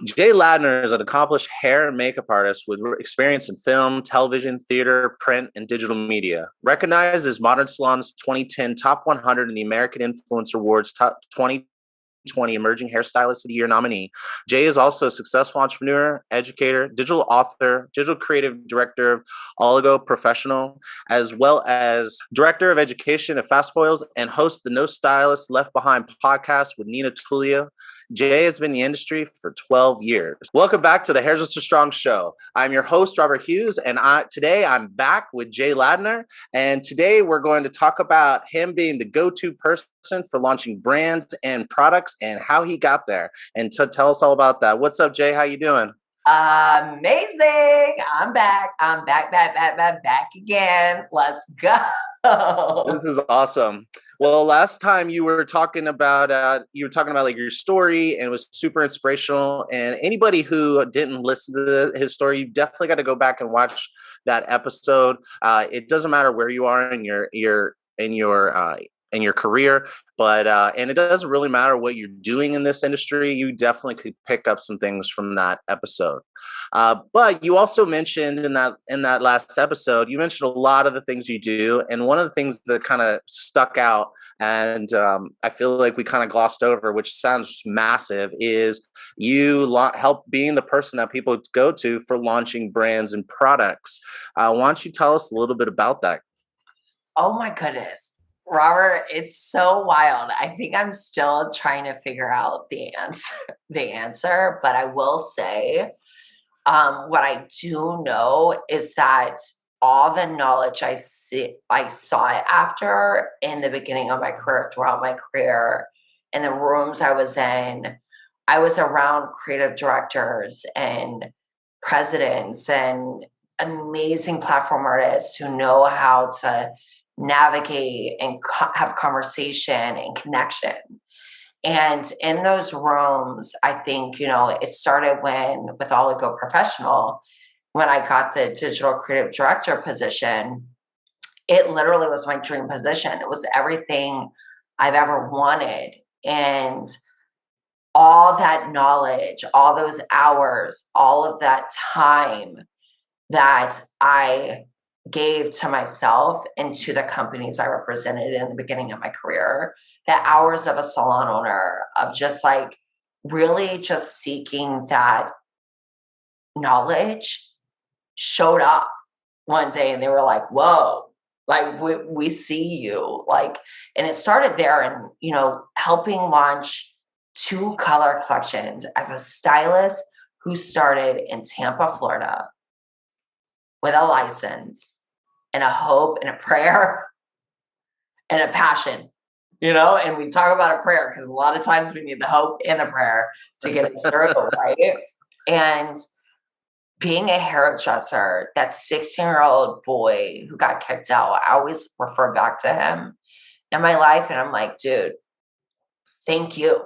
J Ladner is an accomplished hair and makeup artist with experience in film, television, theater, print, and digital media. Recognized as Modern Salon's 2010 Top 100 in the American Influencer Awards Top 2020 Emerging Hairstylist of the Year nominee. Jay is also a successful entrepreneur, educator, digital author, digital creative director of Oligo Professionnel, as well as director of education at FOILS and hosts the No Stylist Left Behind podcast with Nina Tulio. Jay has been in the industry for 12 years. Welcome back to the Hairdresser Strong Show. I'm your host, Robert Hughes, and today I'm back with J Ladner. And today we're going to talk about him being the go-to person for launching brands and products and how he got there. And to tell us all about that. What's up, Jay? How you doing? Amazing. I'm back. I'm back again. Let's go. This is awesome. Well, last time you were talking about like your story, and it was super inspirational. And anybody who didn't listen to his story, you definitely got to go back and watch that episode. It doesn't matter where you are in your career, but and it doesn't really matter what you're doing in this industry. You definitely could pick up some things from that episode. But you also mentioned in that last episode, you mentioned a lot of the things you do, and one of the things that kind of stuck out, and I feel like we kind of glossed over, which sounds massive, is you help being the person that people go to for launching brands and products. Why don't you tell us a little bit about that? Oh my goodness. Robert, it's so wild. I think I'm still trying to figure out the answer, but I will say, what I do know is that all the knowledge I saw it after in the beginning of my career, throughout my career, in the rooms I was in, I was around creative directors and presidents and amazing platform artists who know how to navigate and have conversation and connection. And in those rooms, I think, it started with Oligo Professional, when I got the digital creative director position. It literally was my dream position. It was everything I've ever wanted. And all that knowledge, all those hours, all of that time that I gave to myself and to the companies I represented in the beginning of my career, the hours of a salon owner, of just like really just seeking that knowledge, showed up one day and they were like, whoa, like we see you. Like, and it started there, and helping launch 2 color collections as a stylist who started in Tampa, Florida, with a license and a hope and a prayer and a passion, and we talk about a prayer because a lot of times we need the hope and the prayer to get us through, right? And being a hairdresser, that 16-year-old boy who got kicked out, I always refer back to him in my life. And I'm like, dude, thank you.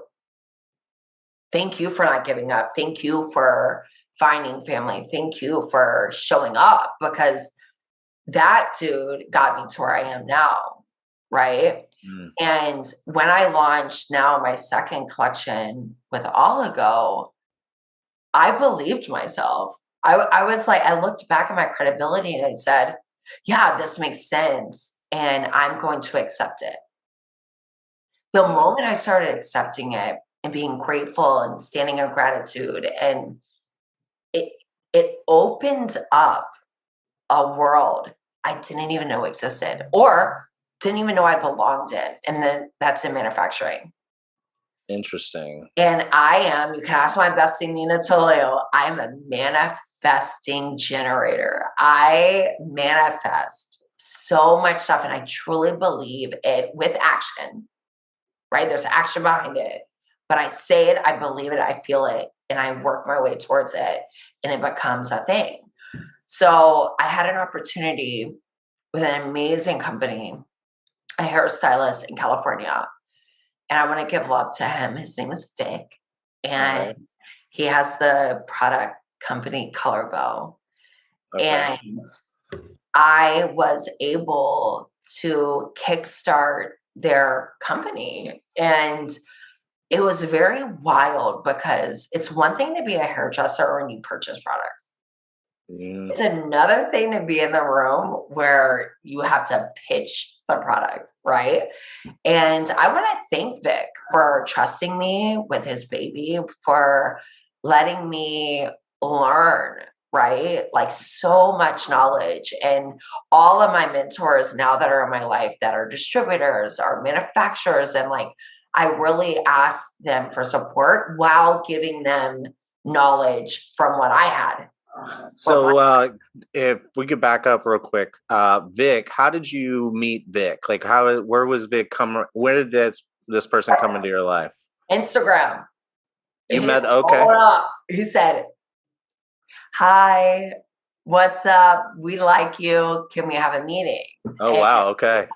Thank you for not giving up. Thank you for finding family. Thank you for showing up, because that dude got me to where I am now, right? Mm. And when I launched now my second collection with Oligo, I believed myself. I was like, I looked back at my credibility and I said, yeah, this makes sense, and I'm going to accept it. The moment I started accepting it and being grateful and standing in gratitude, and it opened up a world I didn't even know existed, or didn't even know I belonged in. And then that's in manufacturing. Interesting. And you can ask my bestie, Nina Tulio, I'm a manifesting generator. I manifest so much stuff, and I truly believe it with action, right? There's action behind it, but I say it, I believe it, I feel it, and I work my way towards it, and it becomes a thing. So I had an opportunity with an amazing company, a hairstylist in California. And I want to give love to him. His name is Vic. And he has the product company Colorbow. Okay. And I was able to kickstart their company. And it was very wild because it's one thing to be a hairdresser when you purchase products. Yeah. It's another thing to be in the room where you have to pitch the product, right? And I want to thank Vic for trusting me with his baby, for letting me learn, right? Like so much knowledge. And all of my mentors now that are in my life that are distributors, are manufacturers, and like I really ask them for support while giving them knowledge from what I had. So if we could back up real quick, Vic, how did you meet Vic? Like where was Vic come, where did this person come into your life? Instagram. You He met, okay. pulled up. He said, "Hi, what's up? We like you. Can we have a meeting?" Oh And wow, okay.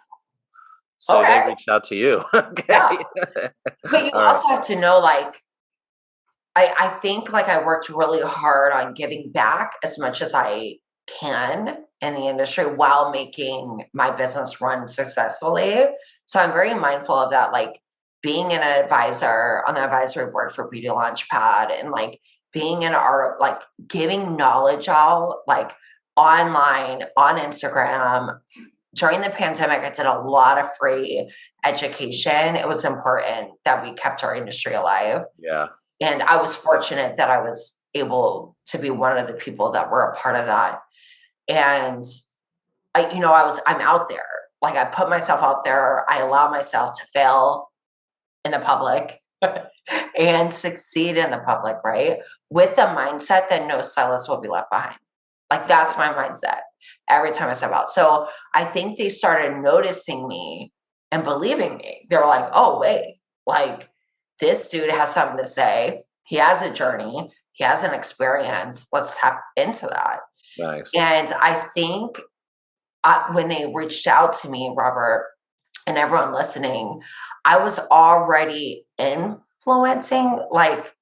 So they okay, reached out to you. yeah. Okay. But you All right. also have to know, like, I think like I worked really hard on giving back as much as I can in the industry while making my business run successfully. So I'm very mindful of that, like being an advisor on the advisory board for Beauty Launchpad and like being an art, like giving knowledge out, like online on Instagram. During the pandemic, I did a lot of free education. It was important that we kept our industry alive. Yeah. And I was fortunate that I was able to be one of the people that were a part of that. And I'm out there. Like I put myself out there. I allow myself to fail in the public and succeed in the public, right? With the mindset that no stylist will be left behind. Like that's my mindset every time I step out. So I think they started noticing me and believing me. They were like, oh, wait, like this dude has something to say. He has a journey. He has an experience. Let's tap into that. Nice. And I think when they reached out to me, Robert, and everyone listening, I was already influencing. Like,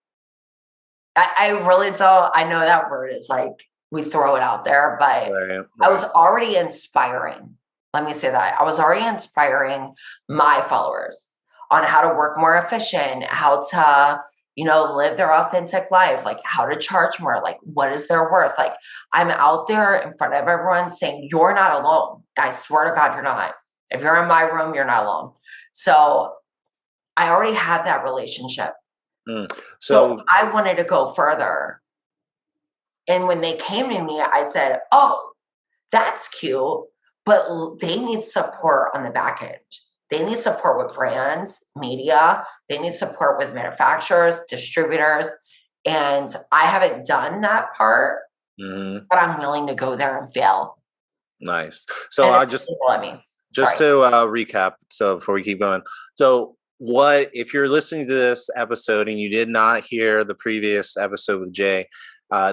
I really don't, I know that word is like, we throw it out there, but Right, I was right. already inspiring. Let me say that. I was already inspiring my followers on how to work more efficient, how to, live their authentic life, like how to charge more, like what is their worth. Like I'm out there in front of everyone saying, you're not alone. I swear to God, you're not. If you're in my room, you're not alone. So I already had that relationship. Mm. So So I wanted to go further. And when they came to me, I said, oh, that's cute, but they need support on the back end. They need support with brands, media. They need support with manufacturers, distributors. And I haven't done that part, mhm, but I'm willing to go there and fail. nice. So And I then just people let me. just Sorry. to recap, so before we keep going, so what if you're listening to this episode and you did not hear the previous episode with Jay,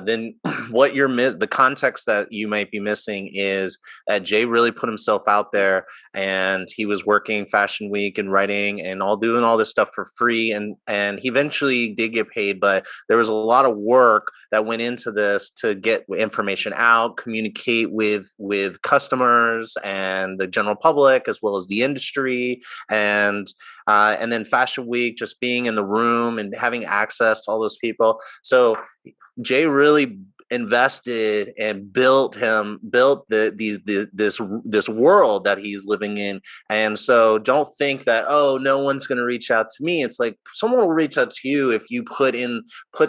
then what the context that you might be missing is that Jay really put himself out there, and he was working Fashion Week and writing and doing all this stuff for free, and he eventually did get paid, but there was a lot of work that went into this to get information out, communicate with customers and the general public as well as the industry, and then Fashion Week, just being in the room and having access to all those people. So Jay really invested and built this world that he's living in. And so don't think that, oh, no one's going to reach out to me. It's like someone will reach out to you if you put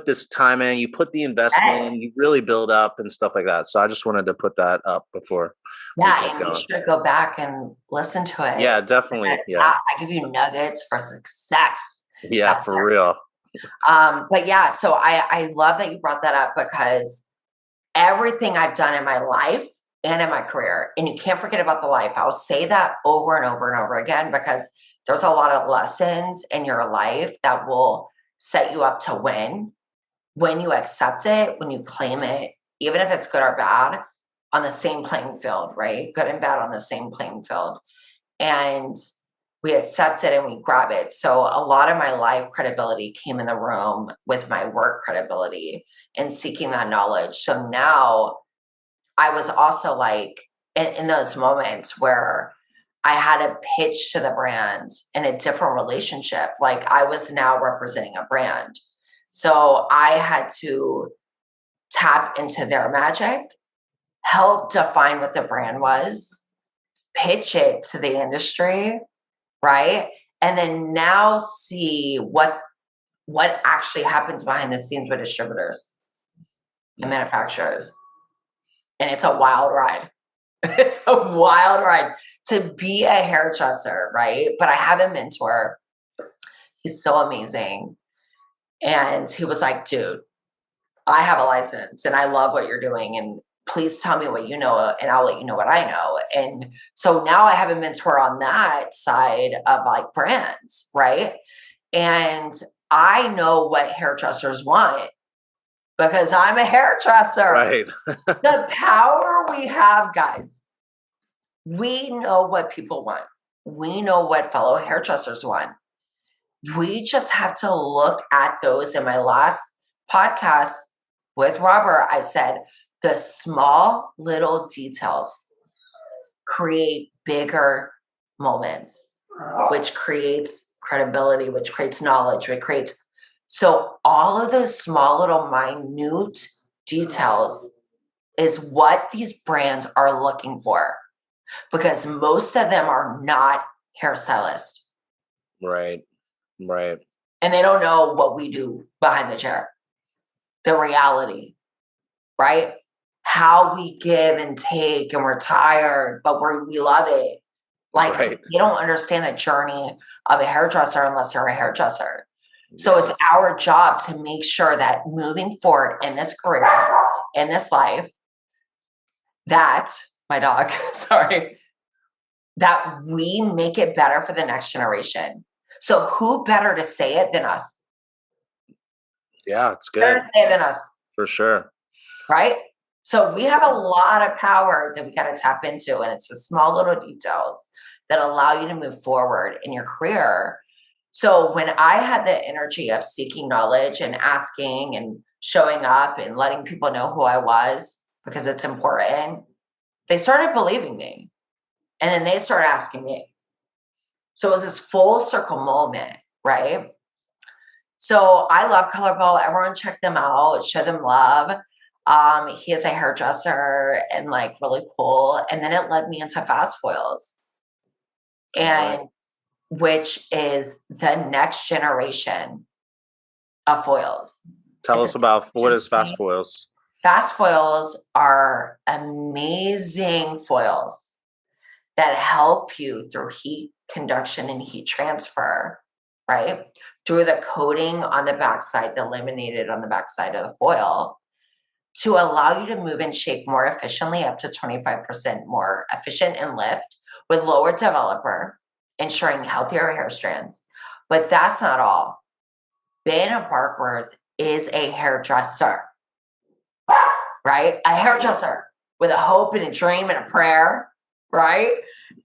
this time in, you put the investment in, Yes. you really build up and stuff like that. So I just wanted to put that up before we Yeah. kept And you going. should go back and listen to it. Yeah, definitely. Yeah. I give you nuggets for success. Yeah, for real. But yeah, so I love that you brought that up because everything I've done in my life and in my career, and you can't forget about the life. I'll say that over and over and over again because there's a lot of lessons in your life that will set you up to win when you accept it, when you claim it, even if it's good or bad, on the same playing field, right? Good and bad on the same playing field. And we accept it and we grab it. So a lot of my life credibility came in the room with my work credibility and seeking that knowledge. So now I was also like in those moments where I had to pitch to the brands in a different relationship. Like I was now representing a brand. So I had to tap into their magic, help define what the brand was, pitch it to the industry, right? And then now see what actually happens behind the scenes with distributors and manufacturers. And it's a wild ride. It's a wild ride to be a hairdresser, right? But I have a mentor. He's so amazing. And he was like, dude, I have a license and I love what you're doing. And please tell me what you know and I'll let you know what I know. And so now I have a mentor on that side of like brands, right? And I know what hairdressers want because I'm a hairdresser. Right. The power we have, guys. We know what people want. We know what fellow hairdressers want. We just have to look at those. In my last podcast with Robert, I said, the small little details create bigger moments, which creates credibility, which creates knowledge, which creates. So all of those small little minute details is what these brands are looking for, because most of them are not hairstylists. Right. Right. And they don't know what we do behind the chair, the reality, right? How we give and take, and we're tired, but we love it. Like right. You don't understand the journey of a hairdresser unless you're a hairdresser. So it's our job to make sure that moving forward in this career, in this life, that my dog, sorry, that we make it better for the next generation. So who better to say it than us? Yeah, it's good. Better to say it than us. For sure. Right? So we have a lot of power that we got to tap into, and it's the small little details that allow you to move forward in your career. So when I had the energy of seeking knowledge and asking and showing up and letting people know who I was, because it's important, they started believing me. And then they started asking me. So it was this full circle moment, right? So I love Colorful. Everyone check them out, show them love. He is a hairdresser and like really cool. And then it led me into Fast FOILS, and which is the next generation of foils. Tell us about what is Fast FOILS. Fast FOILS are amazing foils that help you through heat conduction and heat transfer, right? Through the coating on the backside, the laminated on the backside of the foil, to allow you to move and shape more efficiently, up to 25% more efficient in lift with lower developer, ensuring healthier hair strands. But that's not all. Banna Barkworth is a hairdresser, right? A hairdresser with a hope and a dream and a prayer, right?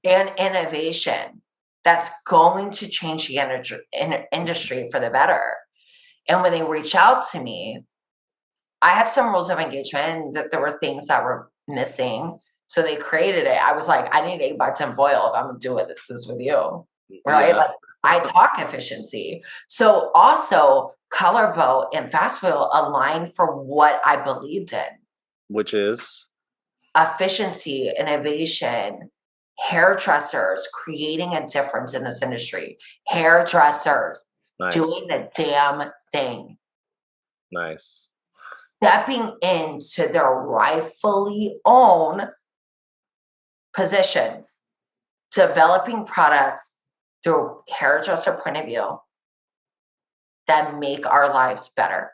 And innovation that's going to change the industry for the better. And when they reach out to me, I had some rules of engagement that there were things that were missing. So they created it. I was like, I need 8x10 foil if I'm going to do this with you, right? Yeah. Like, I talk efficiency. So also Color Bow and Fast FOIL aligned for what I believed in. Which is? Efficiency, innovation, hairdressers creating a difference in this industry. Hairdressers doing the damn thing. Nice. Stepping into their rightfully own positions, developing products through hairdresser point of view that make our lives better.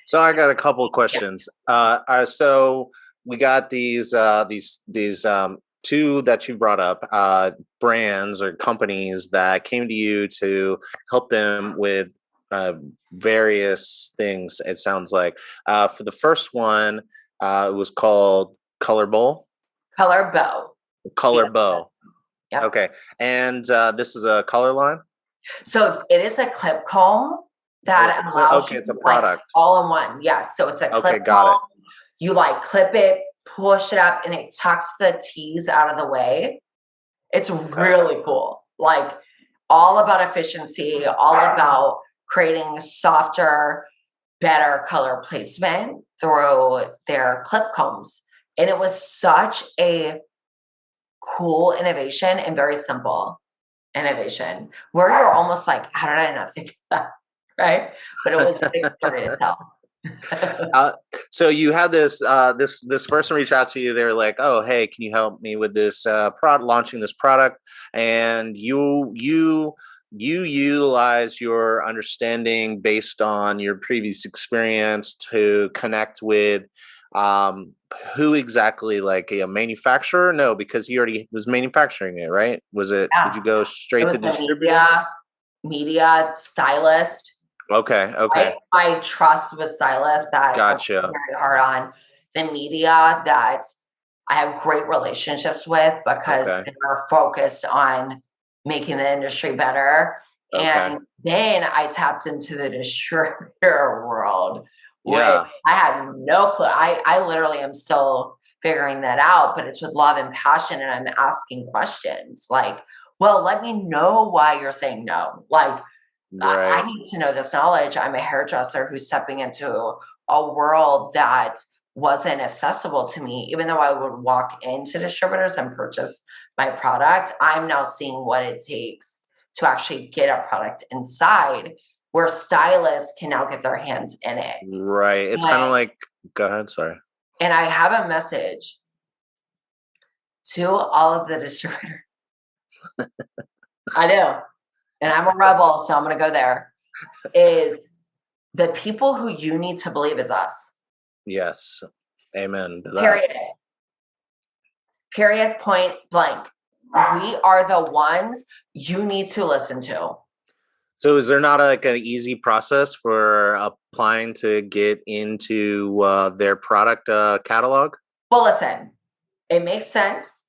So I got a couple of questions. So we got these two that you brought up, brands or companies that came to you to help them with various things. It sounds like for the first one, it was called Color Bow. Color Bow. Color Bow. Yep. Okay, and this is a color line. So it is a clip comb that allows you it's a product all in one. Yes, so it's a clip got comb. You like clip it, push it up, and it tucks the tees out of the way. It's Okay. really cool. Like all about efficiency, all about creating softer, better color placement through their clip combs. And it was such a cool innovation and very simple innovation where you're almost like, how did I not think of that? Right. But it was a big story to tell. Uh, so you had this person reach out to you. They were like, "Oh, hey, can you help me with this launching this product?" And you utilize your understanding based on your previous experience to connect with um who exactly, like a manufacturer? No, because he already was manufacturing it, right? Was it, did Yeah. you go It straight to was the distributor? media stylist. Okay, okay, I trust with stylists that I work gotcha. very hard on, the media that I have great relationships with because Okay, they're focused on making the industry better. okay, And then I tapped into the distributor world, which yeah. I had no clue. I literally am still figuring that out, but it's with love and passion. And I'm asking questions like, well, let me know why you're saying no. Like, I Right. need to know this knowledge. I'm a hairdresser who's stepping into a world that wasn't accessible to me. Even though I would walk into distributors and purchase my product, I'm now seeing what it takes to actually get a product inside where stylists can now get their hands in it. Right. It's And, kind of like, go ahead, sorry. and I have a message to all of the distributors. I do. And I'm a rebel, so I'm going to go there. Is the people who you need to believe is us. Yes. Amen to that. Period. Period. Point blank. We are the ones you need to listen to. So is there not like an easy process for applying to get into their product catalog? Well, listen, it makes sense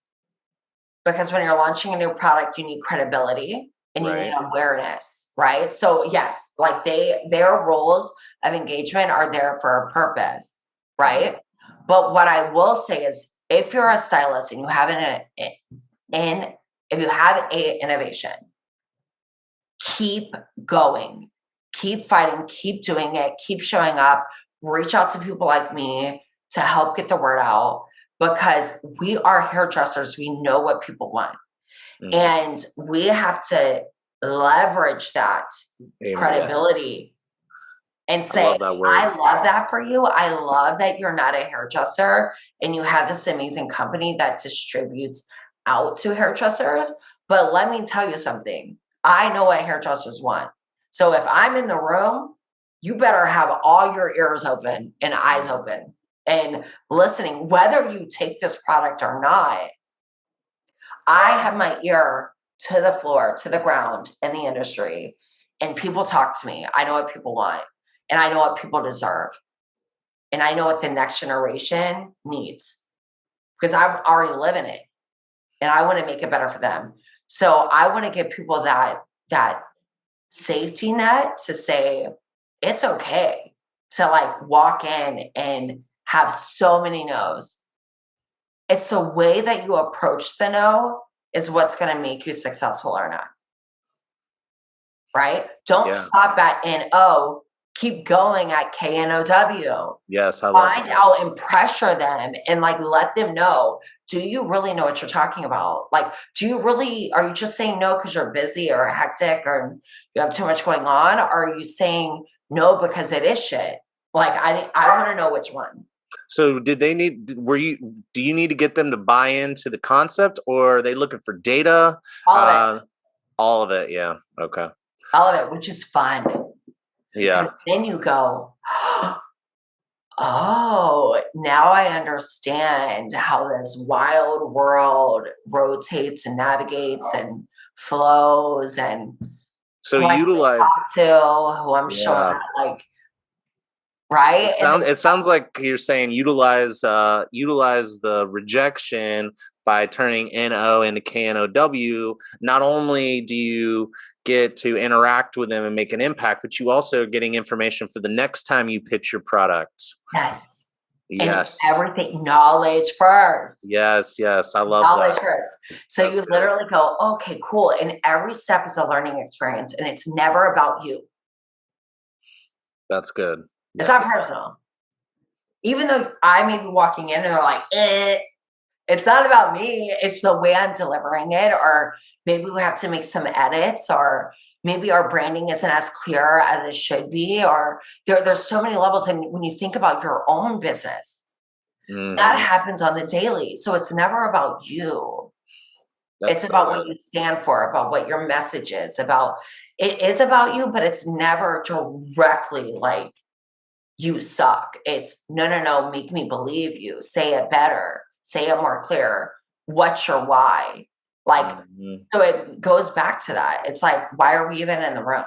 because when you're launching a new product, you need credibility and you need Right. awareness, right? So yes, like their rules of engagement are there for a purpose, Mhm. right? But what I will say is if you're a stylist and you have in if you have a innovation, keep going, keep fighting, keep doing it, keep showing up, reach out to people like me to help get the word out because we are hairdressers. We know what people want. Mhm. And we have to leverage that Amen. Yes. credibility and I say, love that I word. love that for you. I love that you're not a hairdresser and you have this amazing company that distributes out to hairdressers. But let me tell you something. I know what hairdressers want. So if I'm in the room, you better have all your ears open and eyes Mhm. open and listening, whether you take this product or not. I have my ear to the floor, to the ground in the industry, and people talk to me. I know what people want, and I know what people deserve, and I know what the next generation needs because I've already lived in it, and I want to make it better for them. So I want to give people that safety net to say it's okay to like walk in and have so many no's. It's the way that you approach the no is what's going to make you successful or not. Right? Don't Yeah. stop at NO, keep going at KNOW. Yes, I love Find that. out and pressure them and like let them know, do you really know what you're talking about? Like, do you really, are you just saying no because you're busy or hectic or you have too much going on? Or are you saying no because it is shit? Like, I want to know which one. So did they need, were you, do you need to get them to buy into the concept, or are they looking for data? All of it, Uh, all of it. Yeah. Okay. all of it, which is fun. Because Yeah. then you go, oh, now I understand how this wild world rotates and navigates and flows and So who I can utilize, talk to, who I'm showing yeah. up like, right? And then It sounds like you're saying utilize the rejection by turning NO into KNOW. Not only do you get to interact with them and make an impact, but you also are getting information for the next time you pitch your product. yes, And Yes. everything, knowledge first. Yes. Yes. I love Knowledge that. first. So That's you good. literally go, okay, cool. And every step is a learning experience, and it's never about you. That's good. It's not Yes. personal. Even though I may be walking in and they're like, it's not about me. It's the way I'm delivering it. Or maybe we have to make some edits, or maybe our branding isn't as clear as it should be. Or there's so many levels. And when you think about your own business, that Hmm. happens on the daily. So it's never about you. That's It's so about what good. you stand for, about what your message is about. It is about you, but it's never directly like you suck. It's no, no, no, make me believe you. Say it better. Say it more clear. What's your why? Like, Hmm. so it goes back to that. It's like, why are we even in the room?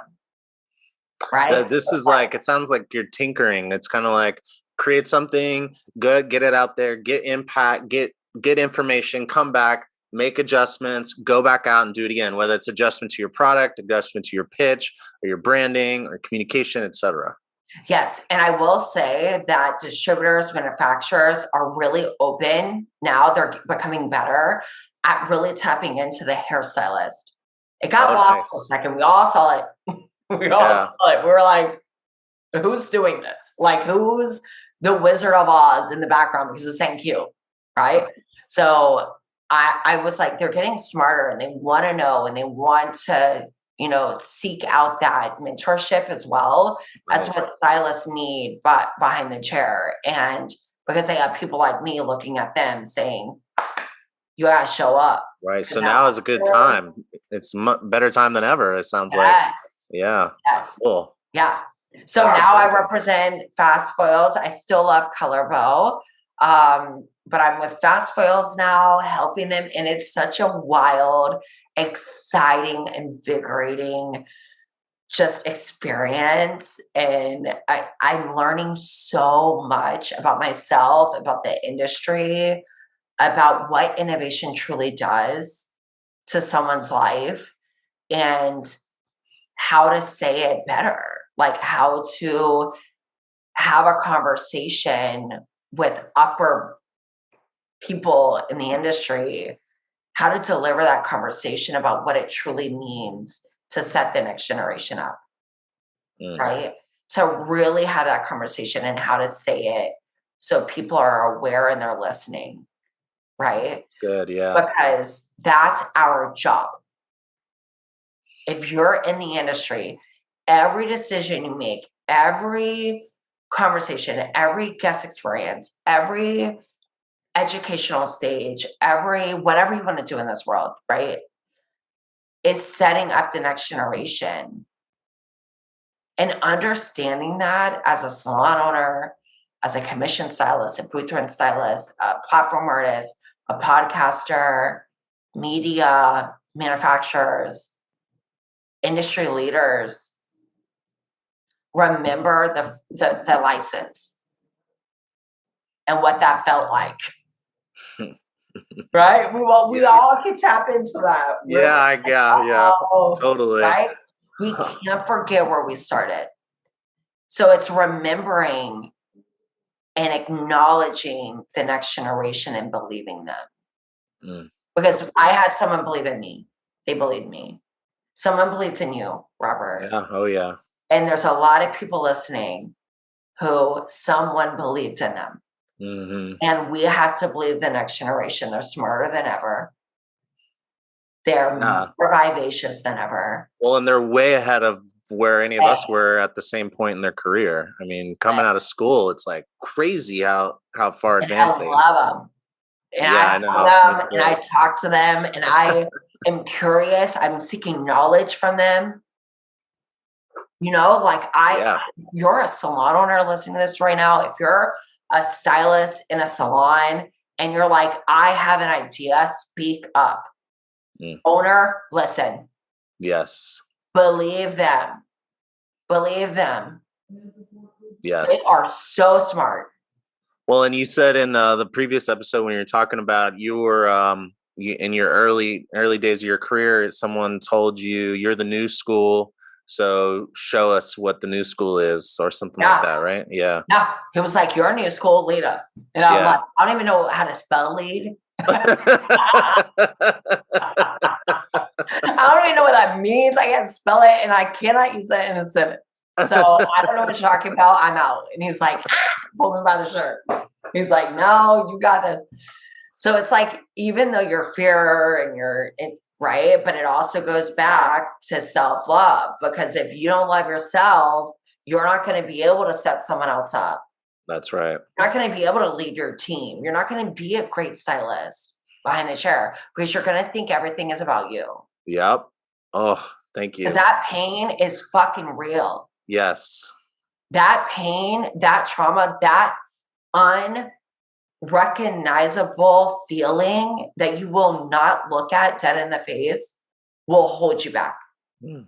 Right? So This is like, it sounds like you're tinkering. It's kind of like create something good, get it out there, get impact, get information, come back, make adjustments, go back out and do it again, whether it's adjustment to your product, adjustment to your pitch or your branding or communication, etc. yes. And I will say that distributors, manufacturers are really open now. They're becoming better at really tapping into the hairstylist. It got Oh, lost for a nice. second. We all saw it. We all Yeah. saw it. We were like, who's doing this? Like, who's the Wizard of Oz in the background because it's saying Q, right? So I was like, they're getting smarter and they want to know and they want to, seek out that mentorship as well as Nice. what stylists need, but behind the chair. And because they have people like me looking at them saying, you gotta show up. Right. 'Cause So now now is a good time. It's better time than ever. It sounds like. yes, Yeah. yes. Cool. Yeah. So That's now I amazing. represent Fast Foils. I still love Color Bow. But I'm with Fast Foils now, helping them. And it's such a wild, exciting, invigorating just experience. And I'm learning so much about myself, about the industry, about what innovation truly does to someone's life, and how to say it better, like how to have a conversation with upper people in the industry, how to deliver that conversation about what it truly means to set the next generation up, Mm, right? To really have that conversation and how to say it so people are aware and they're listening, right? it's good. Yeah. Because that's our job. If you're in the industry, every decision you make, every conversation, every guest experience, every educational stage, every whatever you want to do in this world, right, is setting up the next generation. And understanding that as a salon owner, as a commission stylist, a booth rent stylist, a platform artist, a podcaster, media, manufacturers, industry leaders, remember the license and what that felt like. Right? We Yeah. all can tap into that. We're Yeah. like, Yeah. Yeah. oh, Totally. right? We can't forget where we started. So it's remembering and acknowledging the next generation and believing them. Mm, that's Because I good. had someone believe in me. They believed me. Someone believed in you, Robert. Yeah. Oh, yeah. And there's a lot of people listening who someone believed in them. Hmm. And we have to believe the next generation. They're smarter than ever. They're Yeah. more vivacious than ever. Well, and they're way ahead of where any of And us were at the same point in their career. I mean, coming out of school, it's like crazy how far I advanced they. love them. And Yeah, I I love know. them Me and too. I talk to them and I am curious. I'm seeking knowledge from them. Like Yeah. if you're a salon owner listening to this right now, if you're a stylist in a salon and you're like, I have an idea, speak up. Mm, Owner, listen, yes. believe them, believe them. They Yes. are so smart. Well, and you said in the previous episode when you were talking about you were in your early days of your career, someone told you you're the new school, So show us what the new school is or something like Yeah. that, right? Yeah. Yeah. He was like, "Your new school, lead us." And I'm like, Yeah. I don't even know how to spell lead. I don't even know what that means. I can't spell it and I cannot use that in a sentence. So I don't know what you're talking about. I'm out. And he's like, pull me by the shirt. He's like, no, you got this. So it's like, even though you're fear and right, but it also goes back to self-love, because if you don't love yourself, you're not going to be able to set someone else up. That's right. You're not going to be able to lead your team. You're not going to be a great stylist behind the chair because you're going to think everything is about you. Yep. Oh, thank you. Because that pain is fucking real. Yes. That pain, that trauma, that unrecognizable feeling that you will not look at dead in the face will hold you back. And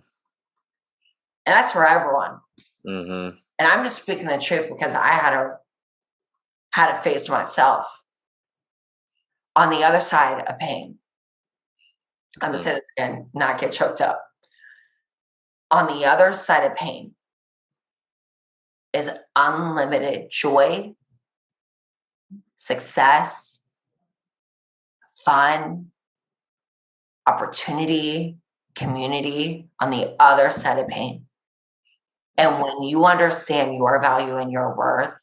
that's for everyone. Mm-hmm. And I'm just speaking the truth because I had to face myself on the other side of pain. I'm going to say this again, not get choked up. On the other side of pain is unlimited joy, success, fun, opportunity, community on the other side of pain. And when you understand your value and your worth,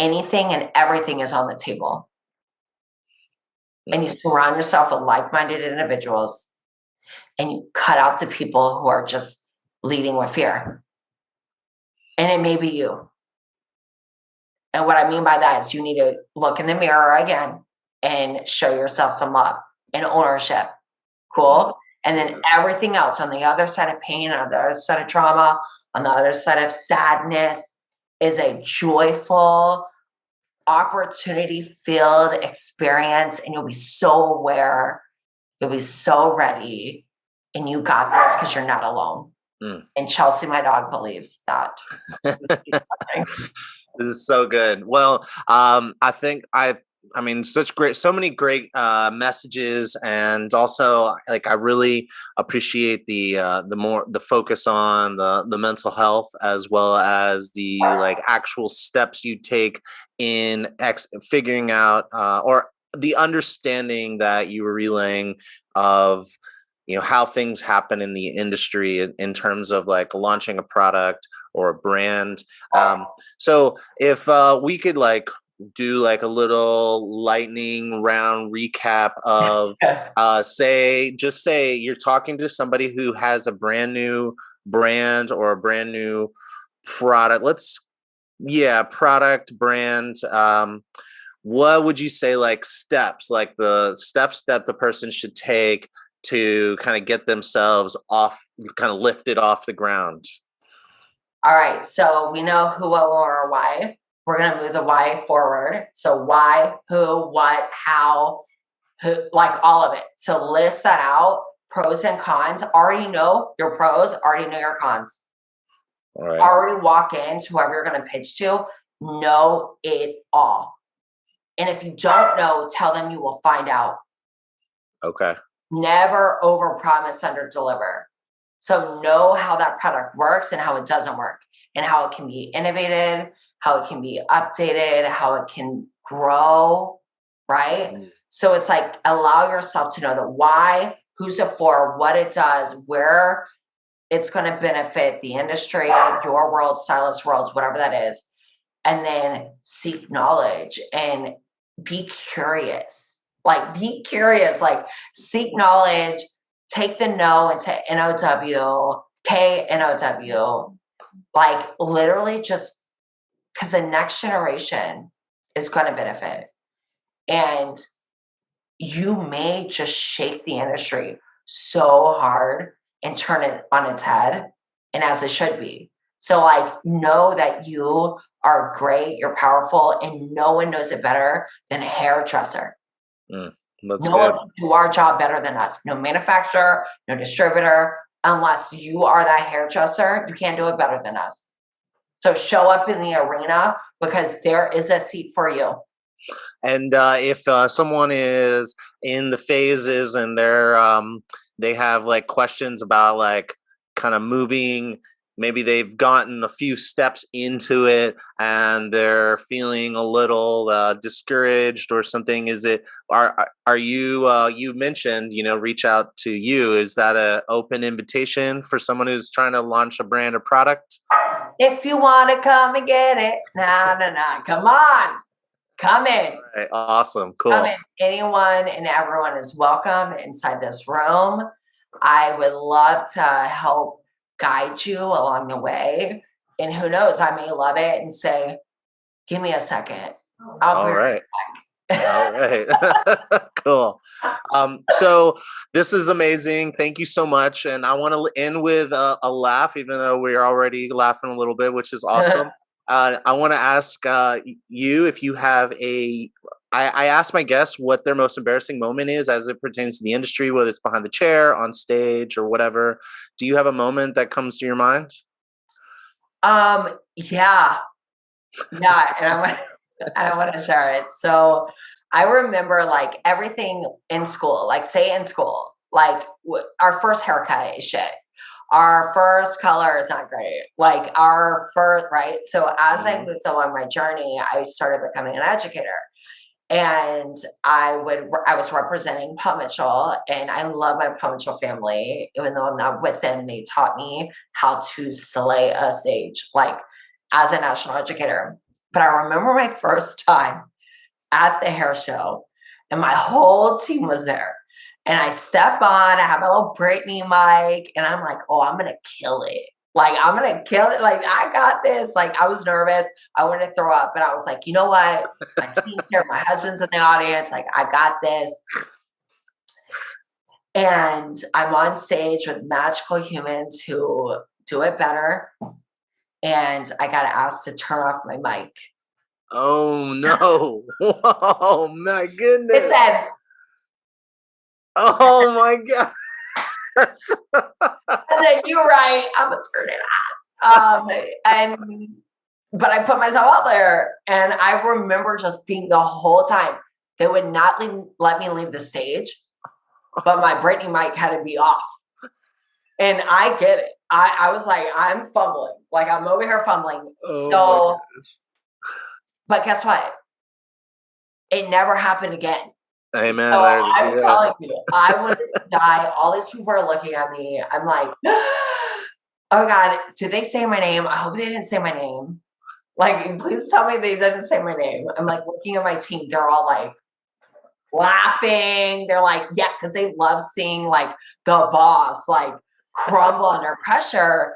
anything and everything is on the table. And you surround yourself with like-minded individuals and you cut out the people who are just leading with fear. And it may be you. And what I mean by that is you need to look in the mirror again and show yourself some love and ownership. Cool. And then everything else on the other side of pain, on the other side of trauma, on the other side of sadness is a joyful, opportunity-filled experience. And you'll be so aware, you'll be so ready, and you got this because you're not alone. And Chelsea, my dog, believes that. This is so good. Well, I think I mean, so many great messages, and also like I really appreciate the focus on the mental health as well as the like actual steps you take in figuring out or the understanding that you were relaying of how things happen in the industry in terms of like launching a product or a brand. So if we could like do like a little lightning round recap of say you're talking to somebody who has a brand new brand or a brand new product. Product brand. What would you say like the steps that the person should take to kind of get themselves kind of lifted off the ground? All right. So we know who, what, or why. We're going to move the why forward. So why, who, what, how, who, like all of it. So list that out, pros and cons. Already know your pros, already know your cons. All right. Already walk into whoever you're going to pitch to, know it all. And if you don't know, tell them you will find out. Okay. Never overpromise, underdeliver. So know how that product works and how it doesn't work, and how it can be innovated, how it can be updated, how it can grow, right? So it's like allow yourself to know the why, who's it for, what it does, where it's going to benefit the industry, your world, stylist worlds, whatever that is. And then seek knowledge and be curious. Like be curious, like seek knowledge, take the no into NOW, KNOW, like literally just because the next generation is going to benefit. And you may just shake the industry so hard and turn it on its head, and as it should be. So like know that you are great, you're powerful, and no one knows it better than a hairdresser. That's no one can do our job better than us. No manufacturer, no distributor. Unless you are that hairdresser, you can't do it better than us. So show up in the arena because there is a seat for you. And if someone is in the phases and they have like questions about like kind of moving, maybe they've gotten a few steps into it and they're feeling a little discouraged or something? Is it, are you, you mentioned, you know, reach out to you. Is that a open invitation for someone who's trying to launch a brand or product? If you want to come and get it, come on, come in. All right, awesome, cool. Come in. Anyone and everyone is welcome inside this room. I would love to help guide you along the way. And who knows, I may love it and say, give me a second. All right. All right. Cool. So this is amazing. Thank you so much. And I want to end with a laugh, even though we're already laughing a little bit, which is awesome. I want to ask you if you have I ask my guests what their most embarrassing moment is as it pertains to the industry, whether it's behind the chair, on stage, or whatever. Do you have a moment that comes to your mind? Yeah. And I want to share it. So I remember like everything in school, like say in school, like our first haircut is shit. Our first color is not great. Like our first, right? So as I moved along my journey, I started becoming an educator. And I was representing Paul Mitchell, and I love my Paul Mitchell family. Even though I'm not with them, they taught me how to slay a stage, like as a national educator. But I remember my first time at the hair show, and my whole team was there. And I step on, I have my little Britney mic, and I'm like, oh, I'm gonna kill it. Like, I'm going to kill it. Like, I got this. Like, I was nervous. I wanted to throw up, but I was like, you know what? My team's here. My husband's in the audience. Like, I got this. And I'm on stage with magical humans who do it better. And I got asked to turn off my mic. Oh, no. Oh, my goodness. It said, oh, my God. And then you're right. I'm gonna turn it off. But I put myself out there, and I remember just being the whole time. They would not let me leave the stage, but my Britney mic had to be off. And I get it. I was like, I'm fumbling. Like I'm over here fumbling. Oh, but guess what? It never happened again. Amen. So I'm telling you, I wanted to die. All these people are looking at me. I'm like, oh God, did they say my name? I hope they didn't say my name. Like, please tell me they didn't say my name. I'm like looking at my team. They're all like laughing. They're like, yeah, because they love seeing like the boss like crumble under pressure.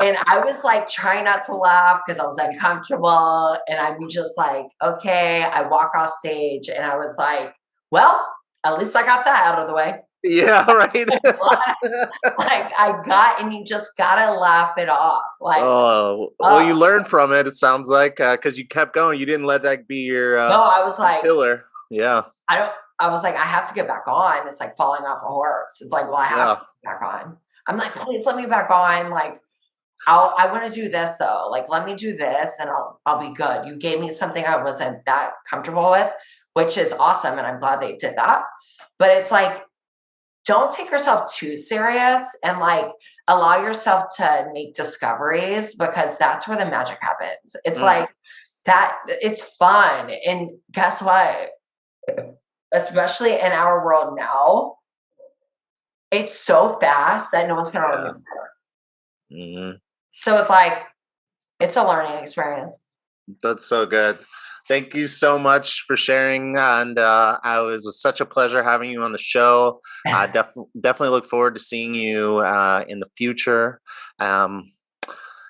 And I was like trying not to laugh because I was uncomfortable. And I'm just like, okay. I walk off stage and I was like, well, at least I got that out of the way. Yeah, right. Like I got, and you just gotta laugh it off. Like, well, you learned from it. It sounds like because you kept going. You didn't let that be your. No, I was like, killer. Yeah. I was like, I have to get back on. It's like falling off a horse. It's like, well, I have to get back on. I'm like, please let me back on. Like, I want to do this though. Like, let me do this, and I'll be good. You gave me something I wasn't that comfortable with, which is awesome, and I'm glad they did that. But it's like, don't take yourself too serious, and like allow yourself to make discoveries, because that's where the magic happens. It's like that. It's fun. And guess what? Especially in our world now, it's so fast that no one's going to remember. So it's like, it's a learning experience. That's so good. Thank you so much for sharing. And it was such a pleasure having you on the show. I definitely look forward to seeing you in the future.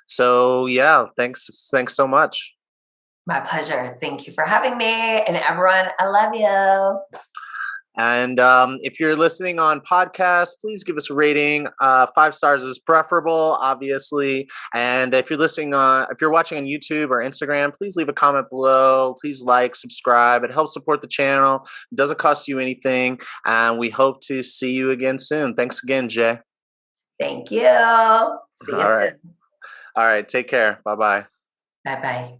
So yeah, thanks so much. My pleasure. Thank you for having me. And everyone, I love you. And if you're listening on podcast, please give us a rating. 5 stars is preferable, obviously. And if you're if you're watching on YouTube or Instagram, please leave a comment below. Please like, subscribe. It helps support the channel. It doesn't cost you anything. And we hope to see you again soon. Thanks again, Jay. Thank you. See you soon. All right. Take care. Bye-bye. Bye-bye.